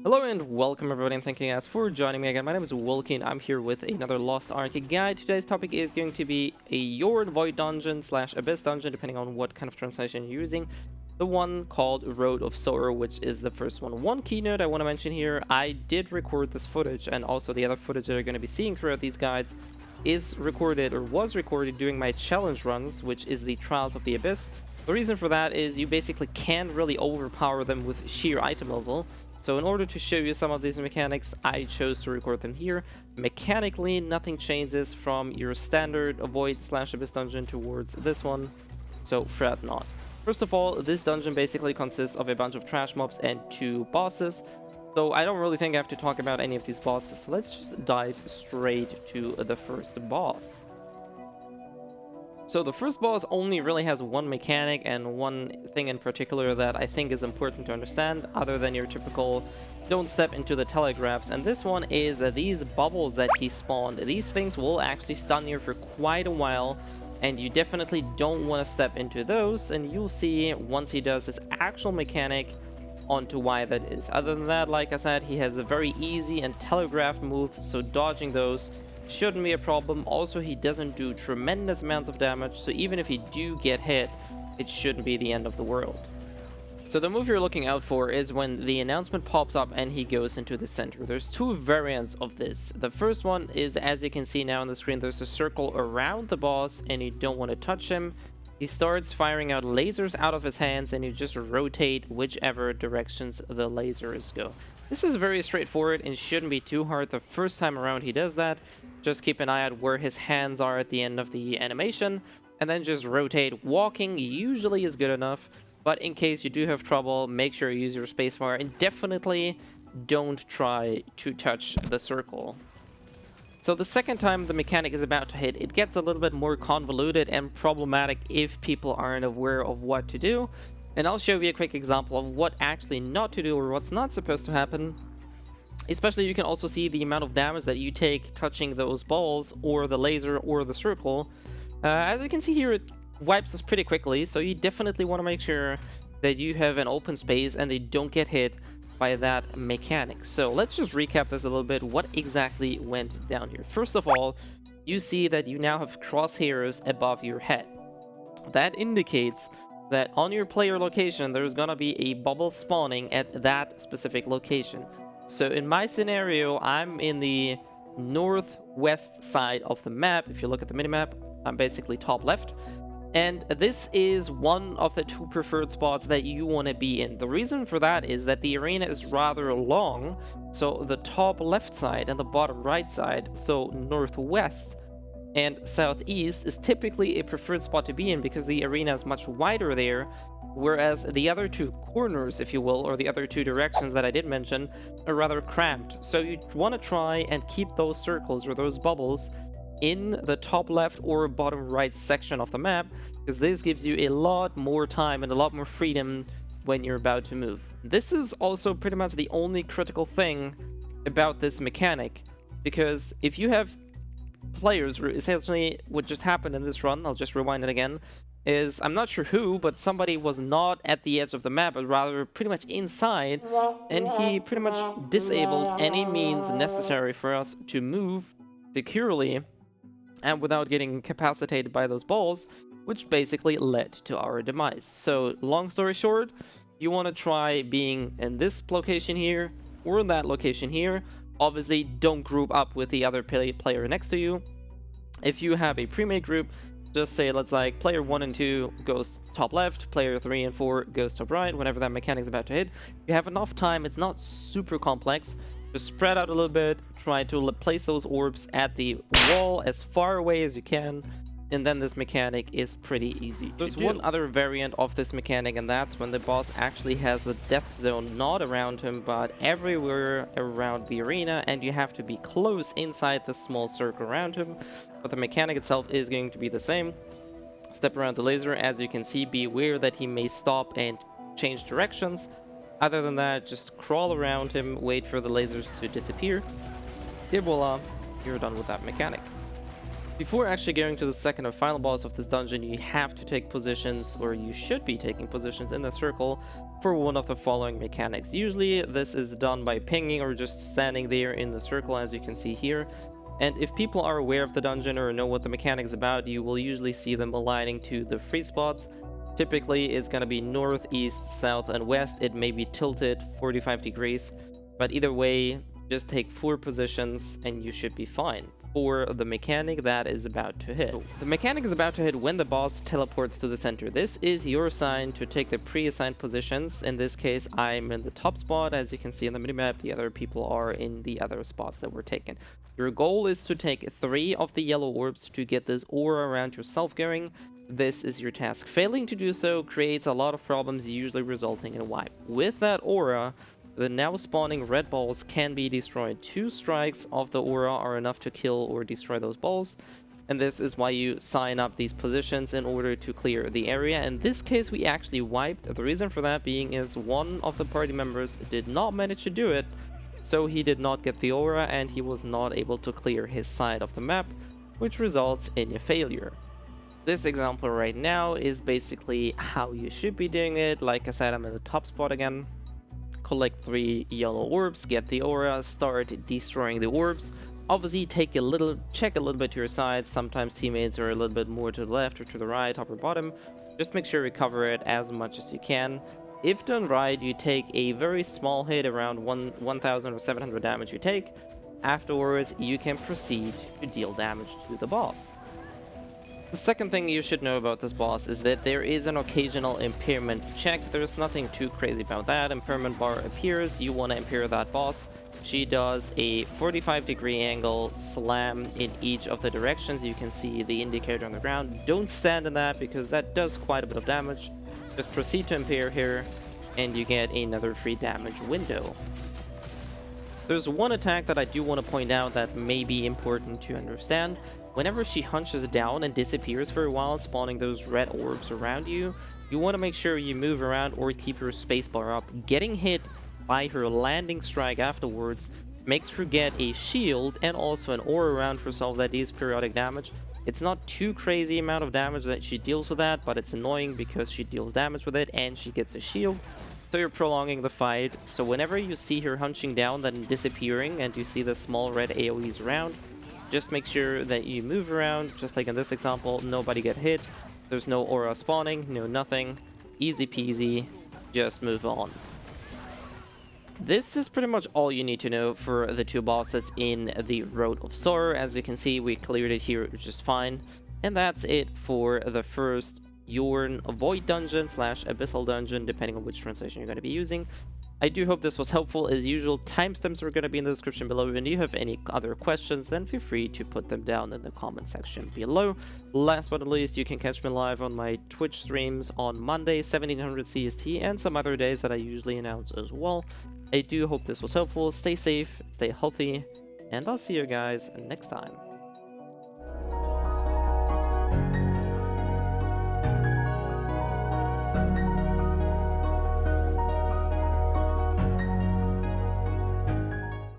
Hello and welcome everybody, and thank you guys for joining me again. My name is Wilkie and I'm here with another Lost Ark guide. Today's topic is going to be a Yorn Void Dungeon / Abyss Dungeon, depending on what kind of translation you're using. The one called Road of Sorrow, which is the first one. One keynote I want to mention here, I did record this footage, and also the other footage that you're going to be seeing throughout these guides is recorded, or was recorded, during my challenge runs, which is the Trials of the Abyss. The reason for that is you basically can't really overpower them with sheer item level. So in order to show you some of these mechanics, I chose to record them here. Mechanically, nothing changes from your standard Void / Abyss dungeon towards this one, so fret not. First of all, this dungeon basically consists of a bunch of trash mobs and 2 bosses, so I don't really think I have to talk about any of these bosses. So let's just dive straight to the first boss. So the first boss only really has one mechanic and one thing in particular that I think is important to understand, other than your typical don't step into the telegraphs. And this one is these bubbles that he spawned. These things will actually stun you for quite a while, and you definitely don't want to step into those. And you'll see once he does his actual mechanic onto why that is. Other than that, like I said, he has a very easy and telegraphed move, so dodging those shouldn't be a problem. Also, he doesn't do tremendous amounts of damage, so even if you do get hit, it shouldn't be the end of the world. So the move you're looking out for is when the announcement pops up and he goes into the center. There's 2 variants of this. The first one is, as you can see now on the screen, there's a circle around the boss and you don't want to touch him. He starts firing out lasers out of his hands and you just rotate whichever directions the lasers go. This is very straightforward and shouldn't be too hard the first time around he does that. Just keep an eye out where his hands are at the end of the animation, and then just rotate. Walking usually is good enough, but in case you do have trouble, make sure you use your spacebar, and definitely don't try to touch the circle. So the second time the mechanic is about to hit, it gets a little bit more convoluted and problematic if people aren't aware of what to do. And I'll show you a quick example of what actually not to do or what's not supposed to happen. Especially, you can also see the amount of damage that you take touching those balls or the laser or the circle. As you can see here, it wipes us pretty quickly, so you definitely want to make sure that you have an open space and they don't get hit by that mechanic. So let's just recap this a little bit, what exactly went down here. First of all, you see that you now have crosshairs above your head. That indicates that on your player location, there's gonna be a bubble spawning at that specific location. So in my scenario, I'm in the northwest side of the map. If you look at the minimap, I'm basically top left. And this is one of the 2 preferred spots that you want to be in. The reason for that is that the arena is rather long. So the top left side and the bottom right side, so northwest and southeast, is typically a preferred spot to be in because the arena is much wider there, whereas the other 2 corners, if you will, or the other 2 directions that I did mention, are rather cramped. So you want to try and keep those circles or those bubbles in the top left or bottom right section of the map, because this gives you a lot more time and a lot more freedom when you're about to move. This is also pretty much the only critical thing about this mechanic, because if you have players, essentially what just happened in this run, I'll just rewind it again, is I'm not sure who, but somebody was not at the edge of the map, but rather pretty much inside, and he pretty much disabled any means necessary for us to move securely and without getting incapacitated by those balls, which basically led to our demise. So long story short, you want to try being in this location here or in that location here. Obviously, don't group up with the other player next to you. If you have a pre-made group, just say, let's like player 1 and 2 goes top left, player 3 and 4 goes top right, whenever that mechanic is about to hit. You have enough time, it's not super complex. Just spread out a little bit, try to place those orbs at the wall as far away as you can, and then this mechanic is pretty easy to do. There's one other variant of this mechanic, and that's when the boss actually has the death zone not around him, but everywhere around the arena, and you have to be close inside the small circle around him. But the mechanic itself is going to be the same. Step around the laser. As you can see, be aware that he may stop and change directions. Other than that, just crawl around him, wait for the lasers to disappear. Et voila, you're done with that mechanic. Before actually going to the second and final boss of this dungeon, you have to take positions, or you should be taking positions in the circle for one of the following mechanics. Usually this is done by pinging or just standing there in the circle, as you can see here. And if people are aware of the dungeon or know what the mechanic is about, you will usually see them aligning to the free spots. Typically it's going to be north, east, south, and west. It may be tilted 45 degrees, but either way, just take 4 positions and you should be fine for the mechanic that is about to hit. The mechanic is about to hit when the boss teleports to the center. This is your sign to take the pre-assigned positions. In this case, I'm in the top spot, as you can see on the minimap. The other people are in the other spots that were taken. Your goal is to take 3 of the yellow orbs to get this aura around yourself going. This is your task. Failing to do so creates a lot of problems, usually resulting in a wipe. With that aura, the now spawning red balls can be destroyed. 2 strikes of the aura are enough to kill or destroy those balls, and this is why you sign up these positions in order to clear the area. In this case, we actually wiped. The reason for that being is one of the party members did not manage to do it, so he did not get the aura and he was not able to clear his side of the map, which results in a failure. This example right now is basically how you should be doing it. Like I said, I'm in the top spot again. Collect 3 yellow orbs, get the aura, start destroying the orbs. Obviously check a little bit to your side. Sometimes teammates are a little bit more to the left or to the right, top or bottom. Just make sure you cover it as much as you can. If done right, you take a very small hit, around 1000 or 700 damage you take. Afterwards, you can proceed to deal damage to the boss. The second thing you should know about this boss is that there is an occasional impairment check. There's nothing too crazy about that. Impairment bar appears, you want to impair that boss. She does a 45-degree angle slam in each of the directions. You can see the indicator on the ground. Don't stand in that because that does quite a bit of damage. Just proceed to impair here and you get another free damage window. There's one attack that I do want to point out that may be important to understand. Whenever she hunches down and disappears for a while, spawning those red orbs around you, you want to make sure you move around or keep your spacebar up. Getting hit by her landing strike afterwards makes her get a shield and also an aura around herself that deals periodic damage. It's not too crazy amount of damage that she deals with that, but it's annoying because she deals damage with it and she gets a shield. So you're prolonging the fight. So whenever you see her hunching down then disappearing and you see the small red AoEs around, just make sure that you move around, just like in this example. Nobody get hit, there's no aura spawning, no nothing, easy peasy, just move on. This is pretty much all you need to know for the 2 bosses in the Road of Sorrow. As you can see, we cleared it here just fine, and that's it for the first Yorn Void Dungeon / Abyssal Dungeon, depending on which translation you're going to be using. I do hope this was helpful. As usual, timestamps are going to be in the description below, and if you have any other questions, then feel free to put them down in the comment section below. Last but not least, you can catch me live on my Twitch streams on Monday, 1700 CST, and some other days that I usually announce as well. I do hope this was helpful. Stay safe, stay healthy, and I'll see you guys next time.